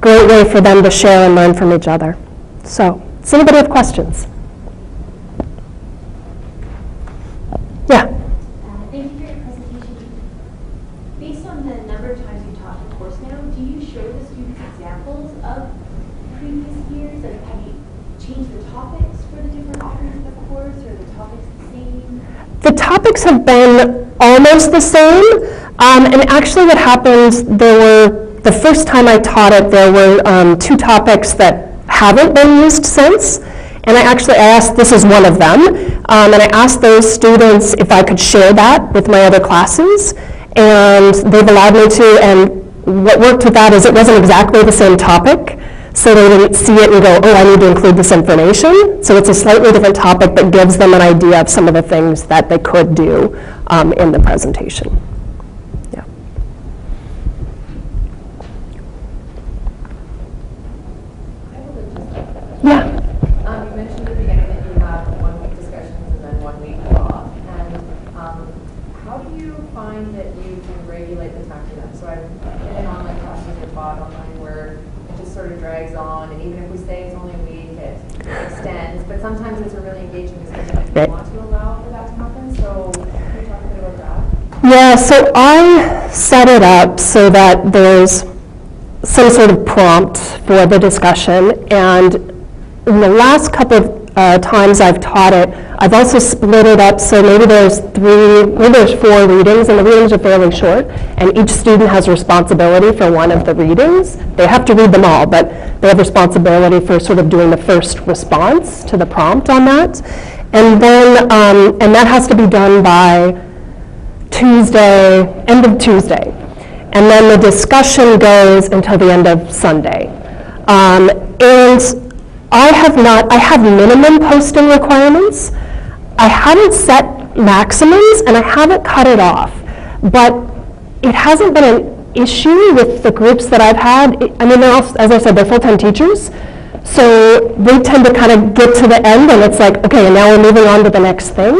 S7: great way for them to share and learn from each other. So, does anybody have questions? Yeah?
S5: Thank you for your presentation. Based on the number of times you taught the course now, do you show the students examples of previous years? And have you changed the topics for the different offerings of the course, or the topics the same?
S7: The topics have been almost the same, and actually what happened, the first time I taught it, there were 2 topics that haven't been used since, and I asked, this is one of them, and I asked those students if I could share that with my other classes, and they've allowed me to, and what worked with that is it wasn't exactly the same topic, so they didn't see it and go, oh, I need to include this information. So it's a slightly different topic that gives them an idea of some of the things that they could do in the presentation. Yeah. Yeah.
S6: You mentioned at the beginning that you have 1 week discussions and then 1 week off. And how do you find that you can regulate the time for that? So I've been in online classes or taught online where it just sort of drags on, and even if we say it's only a week, it extends. But sometimes it's a really engaging discussion if you want to allow for that to happen. So can you talk a bit about that?
S7: Yeah, so I set it up so that there's some sort of prompt for the discussion, and in the last couple of, times I've taught it, I've also split it up, so maybe there's 4 readings, and the readings are fairly short, and each student has responsibility for one of the readings. They have to read them all, but they have responsibility for sort of doing the first response to the prompt on that. And then, and that has to be done by Tuesday, end of Tuesday. And then the discussion goes until the end of Sunday. And I have minimum posting requirements. I haven't set maximums, and I haven't cut it off. But it hasn't been an issue with the groups that I've had. I mean, they're all, as I said, they're full-time teachers. So they tend to kind of get to the end, and it's like, okay, and now we're moving on to the next thing.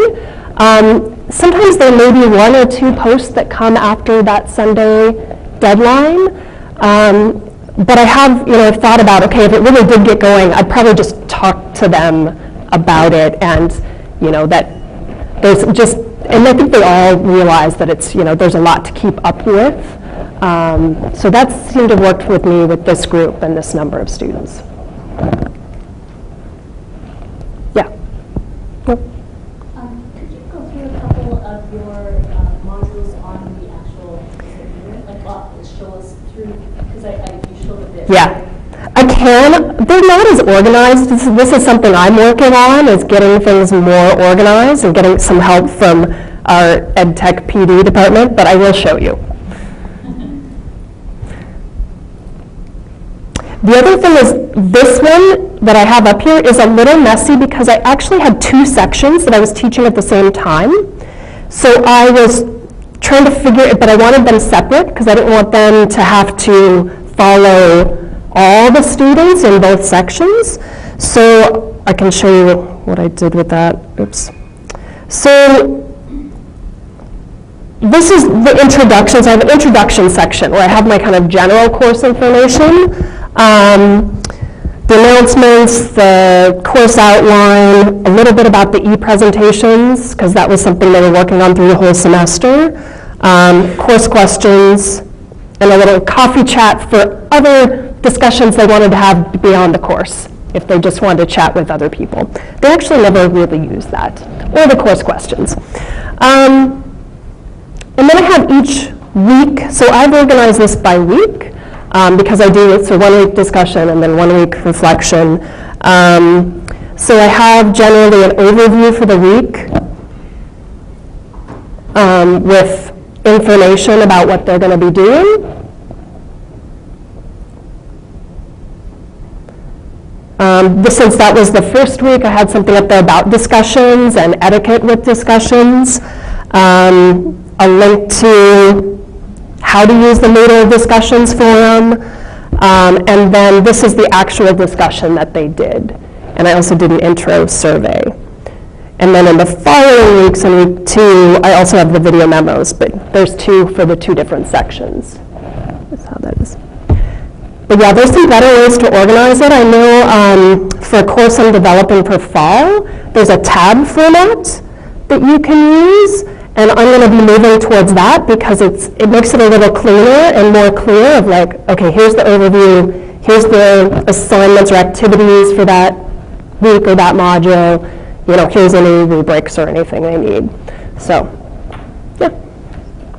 S7: Sometimes there may be 1 or 2 posts that come after that Sunday deadline. But I have, I've thought about, okay, if it really did get going, I'd probably just talk to them about it, and, that there's just, and I think they all realize that it's, there's a lot to keep up with. So that seemed to have worked with me with this group and this number of students. Yeah. Nope.
S5: Could you go through a couple of your modules on the actual unit? Like, show us through, because you showed a bit.
S7: Yeah. I can. They're not as organized. This is something I'm working on, is getting things more organized and getting some help from our ed tech PD department, but I will show you. The other thing is, this one that I have up here is a little messy because I actually had 2 sections that I was teaching at the same time. So I was trying to figure it, but I wanted them separate because I didn't want them to have to follow all the students in both sections. So I can show you what I did with that. Oops. So this is the introduction. So I have an introduction section where I have my kind of general course information, the announcements, the course outline, a little bit about the e-presentations, because that was something they were working on through the whole semester, course questions, and a little coffee chat for other discussions they wanted to have beyond the course, if they just wanted to chat with other people. They actually never really used that, or the course questions. And then I have each week, so I've organized this by week, because I do it, so 1 week discussion and then 1 week reflection. So I have generally an overview for the week with information about what they're going to be doing. Since that was the first week, I had something up there about discussions and etiquette with discussions, a link to how to use the Moodle discussions forum, and then this is the actual discussion that they did. And I also did an intro survey. And then in the following weeks, in week 2, I also have the video memos, but there's 2 for the 2 different sections. That's how that is. But yeah, there's some better ways to organize it. I know for a course I'm developing for fall, there's a tab format that you can use, and I'm going to be moving towards that because it makes it a little cleaner and more clear of like, okay, here's the overview, here's the assignments or activities for that week or that module, here's any rubrics or anything they need. So, yeah.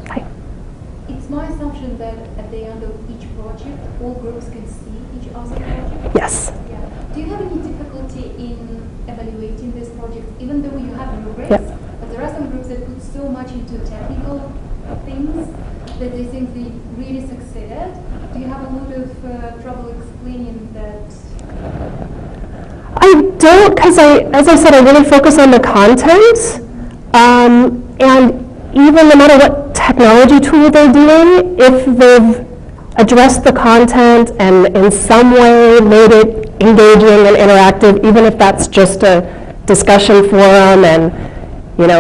S7: Hi.
S4: It's my assumption that at the end of each project, all groups can see each other's project.
S7: Yes.
S4: Yeah. Do you have any difficulty in evaluating this project, even though you have rubrics?
S7: Yep.
S4: But there are some groups that put so much into technical things that they think they really succeeded. Do you have a lot of trouble explaining that?
S7: I don't, because as I said, I really focus on the content, and even no matter what technology tool they're doing, if they've addressed the content and in some way made it engaging and interactive, even if that's just a discussion forum and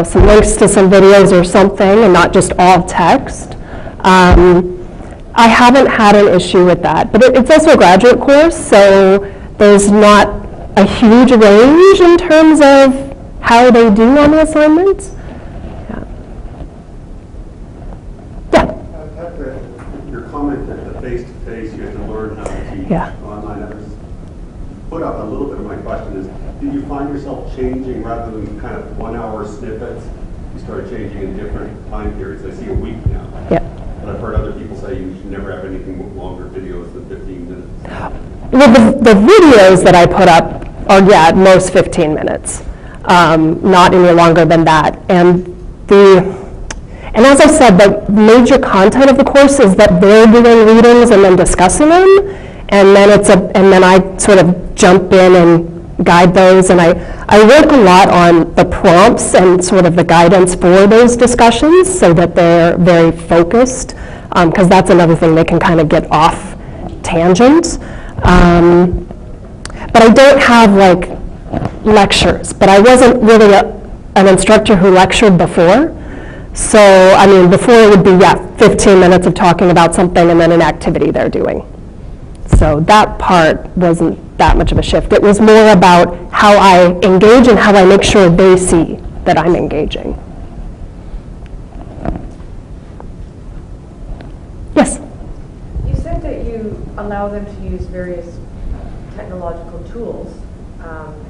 S7: some links to some videos or something and not just all text, I haven't had an issue with that. But it's also a graduate course, so there's not a huge range in terms of how they do on the assignments.
S2: Your comment that the face-to-face, you have to learn how to teach
S7: Yeah.
S2: online.
S9: put up a little bit of my question is, did you find yourself changing rather than kind of 1 hour snippets? You started changing in different time periods. I see a week now.
S7: Yeah.
S9: But I've heard other people say you should never have anything longer videos than 15 minutes.
S7: Well, the videos that I put up are, yeah, at most 15 minutes, not any longer than that. And as I said, the major content of the course is that they're doing readings and then discussing them, and then I sort of jump in and guide those, and I work a lot on the prompts and sort of the guidance for those discussions so that they're very focused, because that's another thing, they can kind of get off tangent. But I don't have like lectures, but I wasn't really an instructor who lectured before. So, I mean, before it would be, 15 minutes of talking about something and then an activity they're doing. So that part wasn't that much of a shift. It was more about how I engage and how I make sure they see that I'm engaging. Yes?
S6: You said that you allow them to use various technological tools,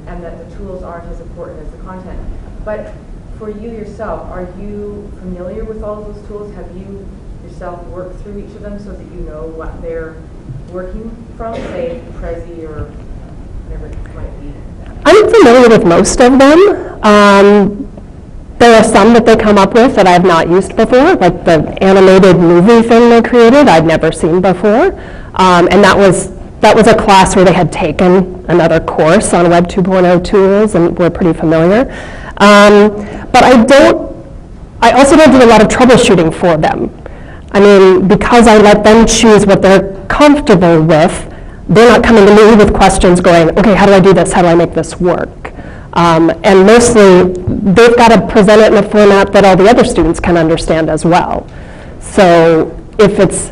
S6: and that the tools aren't as important as the content. But for you yourself, are you familiar with all of those tools? Have you yourself worked through each of them so that you know what they're working from, say, Prezi or whatever it might be?
S7: I'm familiar with most of them. There are some that they come up with that I've not used before, like the animated movie thing they created I'd never seen before. And that was a class where they had taken another course on Web 2.0 tools and were pretty familiar. But I also don't do a lot of troubleshooting for them. I mean, because I let them choose what they're comfortable with, they're not coming to me with questions going, okay, how do I do this? How do I make this work? And mostly, they've got to present it in a format that all the other students can understand as well. So if it's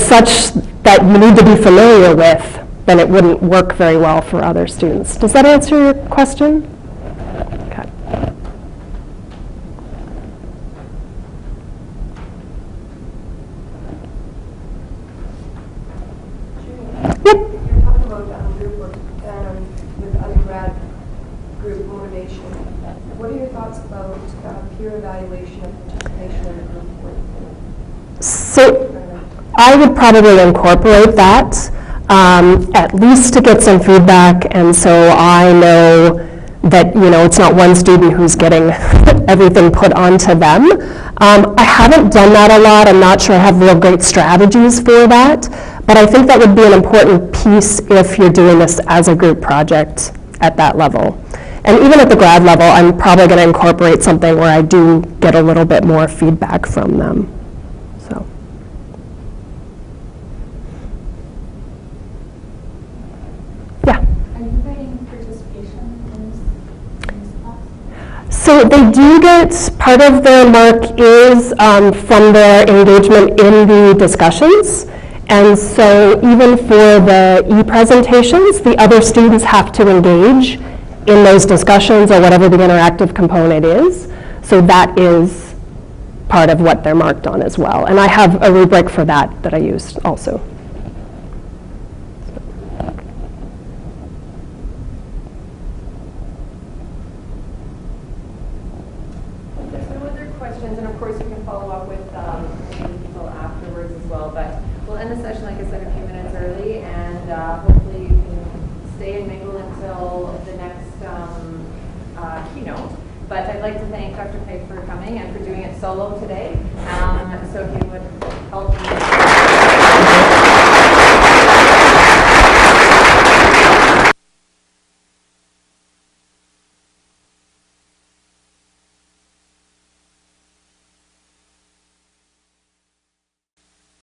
S7: such that you need to be familiar with, then it wouldn't work very well for other students. Does that answer your question? Okay. Yep.
S10: You're talking about group work with undergrad group motivation. What are your thoughts about peer evaluation of participation in group work?
S7: So I would probably incorporate that, at least to get some feedback, and so I know that, it's not one student who's getting everything put onto them. I haven't done that a lot. I'm not sure I have real great strategies for that, but I think that would be an important piece if you're doing this as a group project at that level. And even at the grad level, I'm probably going to incorporate something where I do get a little bit more feedback from them. So. Yeah.
S4: Are you getting participation in this class?
S7: So they do get, part of their mark is from their engagement in the discussions. And so even for the e-presentations, the other students have to engage in those discussions or whatever the interactive component is. So that is part of what they're marked on as well. And I have a rubric for that I use also.
S6: There's no other questions, and of course you can follow up with people afterwards as well, but we'll end the session, like I said, a few minutes early, and hopefully you can stay and mingle until the next keynote. But I'd like to thank Dr. Pegg for coming and for doing it solo today. So if you would help me